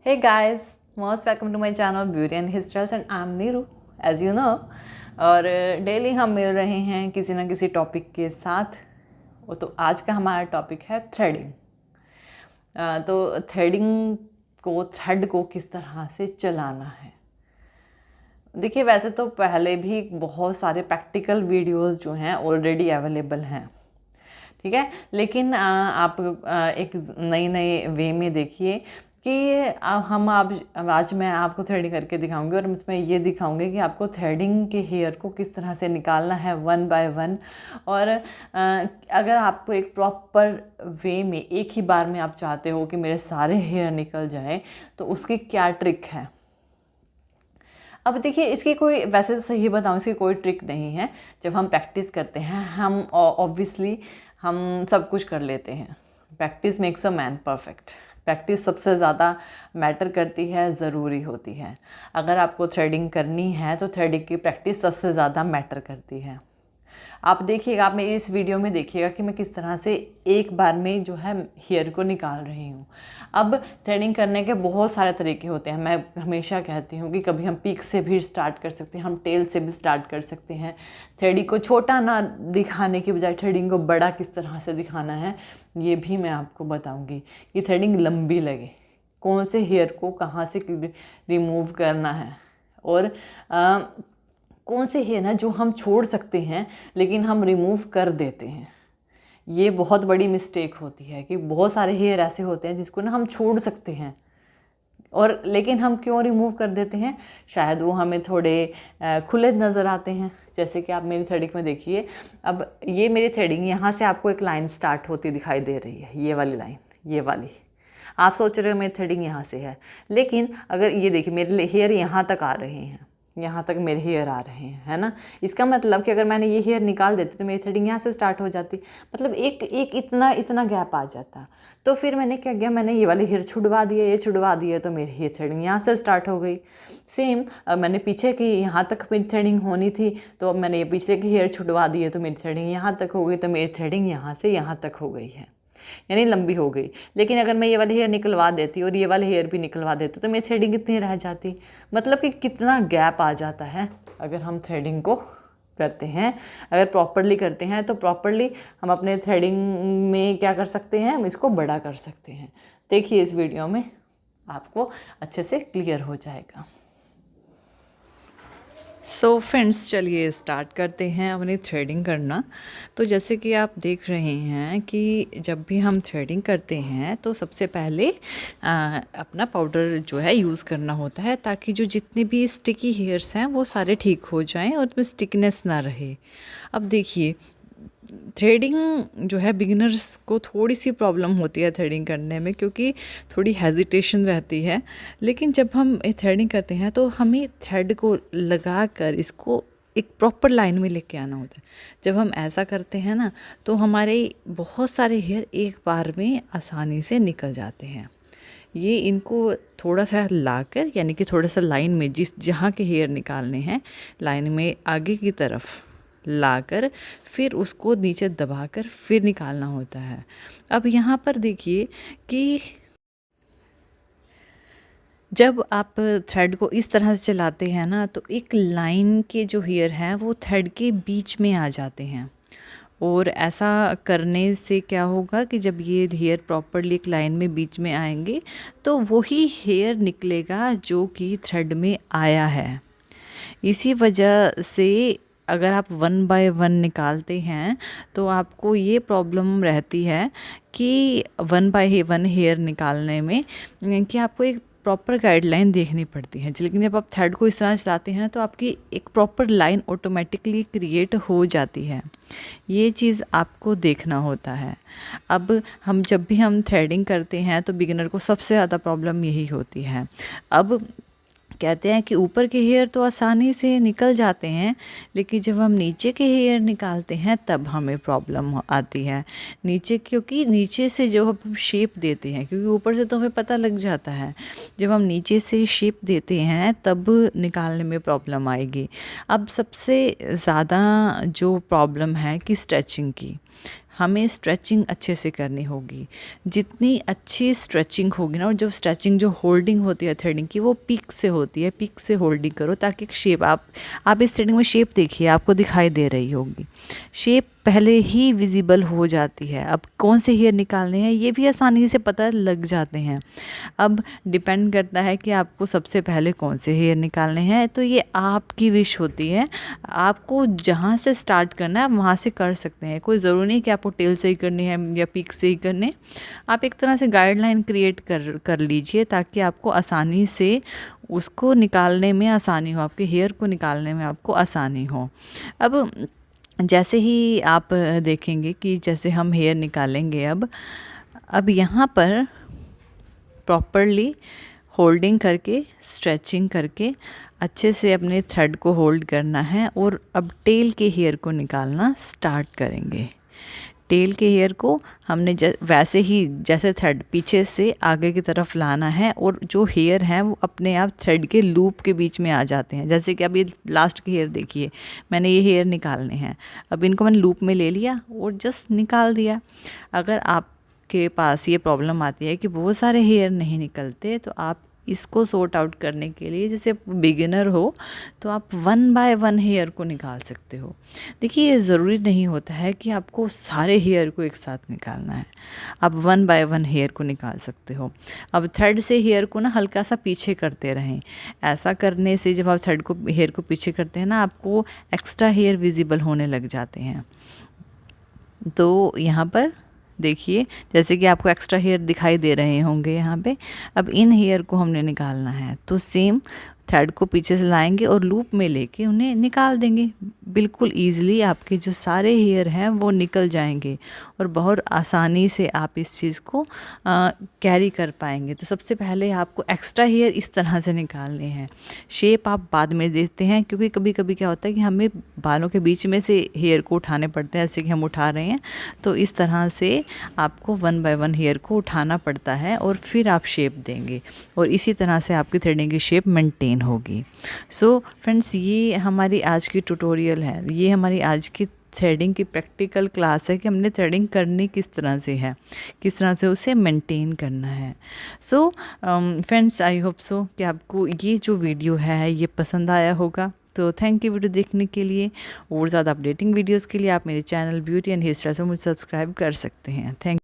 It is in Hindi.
Hey guys, most welcome to my channel Beauty and Hairstyles and I'm Neeru, as you know। और डेली हम मिल रहे हैं किसी ना किसी टॉपिक के साथ। वो तो आज का हमारा टॉपिक है थ्रेडिंग। तो थ्रेड को किस तरह से चलाना है। देखिए, वैसे तो पहले भी बहुत सारे प्रैक्टिकल वीडियोस जो हैं ऑलरेडी अवेलेबल हैं, ठीक है। लेकिन आप एक नई वे में देखिए कि आज मैं आपको थ्रेडिंग करके दिखाऊंगी और इसमें ये दिखाऊंगी कि आपको थ्रेडिंग के हेयर को किस तरह से निकालना है वन बाय वन। और अगर आपको एक प्रॉपर वे में एक ही बार में आप चाहते हो कि मेरे सारे हेयर निकल जाए, तो उसकी क्या ट्रिक है। अब देखिए, इसकी कोई, वैसे तो सही बताऊँ, इसकी कोई ट्रिक नहीं है। जब हम प्रैक्टिस करते हैं, हम ऑब्वियसली हम सब कुछ कर लेते हैं। Practice makes a man perfect. Practice सबसे ज़्यादा मैटर करती है, ज़रूरी होती है। अगर आपको थ्रेडिंग करनी है तो थ्रेडिंग की प्रैक्टिस सबसे ज़्यादा मैटर करती है। आप देखिएगा, आप मेरी इस वीडियो में देखिएगा कि मैं किस तरह से एक बार में जो है हेयर को निकाल रही हूँ। अब थ्रेडिंग करने के बहुत सारे तरीके होते हैं। मैं हमेशा कहती हूँ कि कभी हम पीक से भी स्टार्ट कर सकते हैं, हम टेल से भी स्टार्ट कर सकते हैं। थ्रेडिंग को छोटा ना दिखाने की बजाय थ्रेडिंग को बड़ा किस तरह से दिखाना है, ये भी मैं आपको बताऊँगी कि थ्रेडिंग लंबी लगे, कौन से हेयर को कहाँ से रिमूव करना है, और कौन से हेयर हैं जो हम छोड़ सकते हैं लेकिन हम रिमूव कर देते हैं। ये बहुत बड़ी मिस्टेक होती है कि बहुत सारे हेयर ऐसे होते हैं जिसको ना हम छोड़ सकते हैं, और लेकिन हम क्यों रिमूव कर देते हैं। शायद वो हमें थोड़े खुले नज़र आते हैं। जैसे कि आप मेरी थ्रेडिंग में देखिए, अब ये मेरी थ्रेडिंग, यहाँ से आपको एक लाइन स्टार्ट होती दिखाई दे रही है, ये वाली लाइन, ये वाली। आप सोच रहे हो मेरी थ्रेडिंग यहाँ से है, लेकिन अगर ये देखिए मेरे हेयर यहाँ तक आ रहे हैं, यहाँ तक मेरे हेयर आ रहे हैं, है ना। इसका मतलब कि अगर मैंने ये हेयर निकाल देती तो मेरी थ्रेडिंग यहाँ से स्टार्ट हो जाती, मतलब एक इतना गैप आ जाता। तो फिर मैंने क्या किया, मैंने ये वाले हेयर छुड़वा दिए, ये छुड़वा दिए, तो मेरी हेयर थ्रेडिंग यहाँ से स्टार्ट हो गई। सेम मैंने पीछे की यहाँ तक मेरी थ्रेडिंग होनी थी, तो अब मैंने ये पिछले के हेयर छुड़वा दिए तो मेरी थ्रेडिंग यहाँ तक हो गई, तो मेरी थ्रेडिंग यहाँ से यहाँ तक हो गई है, यानी लंबी हो गई। लेकिन अगर मैं ये वाले हेयर निकलवा देती और ये वाले हेयर भी निकलवा देती तो मेरी थ्रेडिंग कितनी रह जाती। मतलब कि कितना गैप आ जाता है अगर हम थ्रेडिंग को करते हैं। अगर प्रॉपरली करते हैं तो प्रॉपरली हम अपने थ्रेडिंग में क्या कर सकते हैं, हम इसको बड़ा कर सकते हैं। देखिए इस वीडियो में आपको अच्छे से क्लियर हो जाएगा। सो फ्रेंड्स, चलिए स्टार्ट करते हैं अपनी थ्रेडिंग करना। तो जैसे कि आप देख रहे हैं कि जब भी हम थ्रेडिंग करते हैं तो सबसे पहले अपना पाउडर जो है यूज़ करना होता है, ताकि जो जितने भी स्टिकी हेयर्स हैं वो सारे ठीक हो जाएं और उसमें स्टिकनेस ना रहे। अब देखिए, थ्रेडिंग जो है बिगिनर्स को थोड़ी सी प्रॉब्लम होती है थ्रेडिंग करने में, क्योंकि थोड़ी हेजिटेशन रहती है। लेकिन जब हम थ्रेडिंग करते हैं तो हमें थ्रेड को लगा कर इसको एक प्रॉपर लाइन में लेके आना होता है। जब हम ऐसा करते हैं ना, तो हमारे बहुत सारे हेयर एक बार में आसानी से निकल जाते हैं। ये इनको थोड़ा सा लाकर, यानी कि थोड़ा सा लाइन में जहाँ के हेयर निकालने हैं, लाइन में आगे की तरफ लाकर फिर उसको नीचे दबाकर फिर निकालना होता है। अब यहाँ पर देखिए कि जब आप थ्रेड को इस तरह से चलाते हैं ना, तो एक लाइन के जो हेयर हैं वो थ्रेड के बीच में आ जाते हैं। और ऐसा करने से क्या होगा कि जब ये हेयर प्रॉपरली एक लाइन में बीच में आएंगे तो वही हेयर निकलेगा जो कि थ्रेड में आया है। इसी वजह से अगर आप वन बाय वन निकालते हैं तो आपको ये प्रॉब्लम रहती है कि वन बाय वन हेयर निकालने में कि आपको एक प्रॉपर गाइडलाइन देखनी पड़ती है। लेकिन जब आप थ्रेड को इस तरह चलाते हैं तो आपकी एक प्रॉपर लाइन ऑटोमेटिकली क्रिएट हो जाती है। ये चीज़ आपको देखना होता है। अब जब भी हम थ्रेडिंग करते हैं तो बिगिनर को सबसे ज़्यादा प्रॉब्लम यही होती है। अब कहते हैं कि ऊपर के हेयर तो आसानी से निकल जाते हैं, लेकिन जब हम नीचे के हेयर निकालते हैं तब हमें प्रॉब्लम आती है। नीचे, क्योंकि नीचे से जो हम शेप देते हैं, क्योंकि ऊपर से तो हमें पता लग जाता है, जब हम नीचे से शेप देते हैं तब निकालने में प्रॉब्लम आएगी। अब सबसे ज़्यादा जो प्रॉब्लम है कि स्ट्रेचिंग की, हमें स्ट्रेचिंग अच्छे से करनी होगी। जितनी अच्छी स्ट्रेचिंग होगी ना, और जो स्ट्रेचिंग जो होल्डिंग होती है थ्रेडिंग की, वो पीक से होती है। पीक से होल्डिंग करो ताकि एक शेप आप इस थ्रेडिंग में शेप देखिए, आपको दिखाई दे रही होगी। शेप पहले ही विजिबल हो जाती है। अब कौन से हेयर निकालने हैं ये भी आसानी से पता लग जाते हैं। अब डिपेंड करता है कि आपको सबसे पहले कौन से हेयर निकालने हैं, तो ये आपकी विश होती है। आपको जहाँ से स्टार्ट करना है आप वहाँ से कर सकते हैं। कोई ज़रूरी नहीं कि आपको टेल से ही करनी है या पीक से ही करने। आप एक तरह से गाइडलाइन क्रिएट कर लीजिए ताकि आपको आसानी से उसको निकालने में आसानी हो, आपके हेयर को निकालने में आपको आसानी हो। अब जैसे ही आप देखेंगे कि जैसे हम हेयर निकालेंगे, अब यहाँ पर प्रॉपरली होल्डिंग करके, स्ट्रेचिंग करके अच्छे से अपने थ्रेड को होल्ड करना है। और अब टेल के हेयर को निकालना स्टार्ट करेंगे। टेल के हेयर को हमने वैसे ही जैसे थ्रेड पीछे से आगे की तरफ लाना है, और जो हेयर हैं वो अपने आप थ्रेड के लूप के बीच में आ जाते हैं। जैसे कि अब ये लास्ट के हेयर देखिए, मैंने ये हेयर निकालने हैं। अब इनको मैंने लूप में ले लिया और जस्ट निकाल दिया। अगर आपके पास ये प्रॉब्लम आती है कि बहुत सारे हेयर नहीं निकलते, तो आप इसको सॉर्ट आउट करने के लिए, जैसे बिगिनर हो तो आप 1 बाय 1 हेयर को निकाल सकते हो। देखिए, ये ज़रूरी नहीं होता है कि आपको सारे हेयर को एक साथ निकालना है। आप 1 बाय 1 हेयर को निकाल सकते हो। अब थ्रेड से हेयर को ना हल्का सा पीछे करते रहें। ऐसा करने से जब आप थ्रेड को हेयर को पीछे करते हैं ना, आपको एक्स्ट्रा हेयर विजिबल होने लग जाते हैं। तो यहाँ पर देखिए, जैसे कि आपको एक्स्ट्रा हेयर दिखाई दे रहे होंगे यहाँ पे। अब इन हेयर को हमने निकालना है, तो सेम थ्रेड को पीछे से लाएंगे और लूप में लेके उन्हें निकाल देंगे। बिल्कुल ईजिली आपके जो सारे हेयर हैं वो निकल जाएंगे और बहुत आसानी से आप इस चीज़ को कैरी कर पाएंगे। तो सबसे पहले आपको एक्स्ट्रा हेयर इस तरह से निकालने हैं। शेप आप बाद में देते हैं, क्योंकि कभी कभी क्या होता है कि हमें बालों के बीच में से हेयर को उठाने पड़ते हैं, जैसे कि हम उठा रहे हैं। तो इस तरह से आपको 1 बाय 1 हेयर को उठाना पड़ता है और फिर आप शेप देंगे, और इसी तरह से आपकी थ्रेडिंग की शेप मेंटेन होगी। सो फ्रेंड्स, ये हमारी आज की ट्यूटोरियल है। ये हमारी आज की थ्रेडिंग की प्रैक्टिकल क्लास है कि हमने थ्रेडिंग करनी किस तरह से है, किस तरह से उसे मेंटेन करना है। So friends, I hope so कि आपको ये जो वीडियो है ये पसंद आया होगा। तो थैंक यू वीडियो देखने के लिए। और ज़्यादा अपडेटिंग वीडियोस के लिए आप मेरे channel beauty and hair style से मुझे सब्सक्राइब कर सकते हैं। थैंक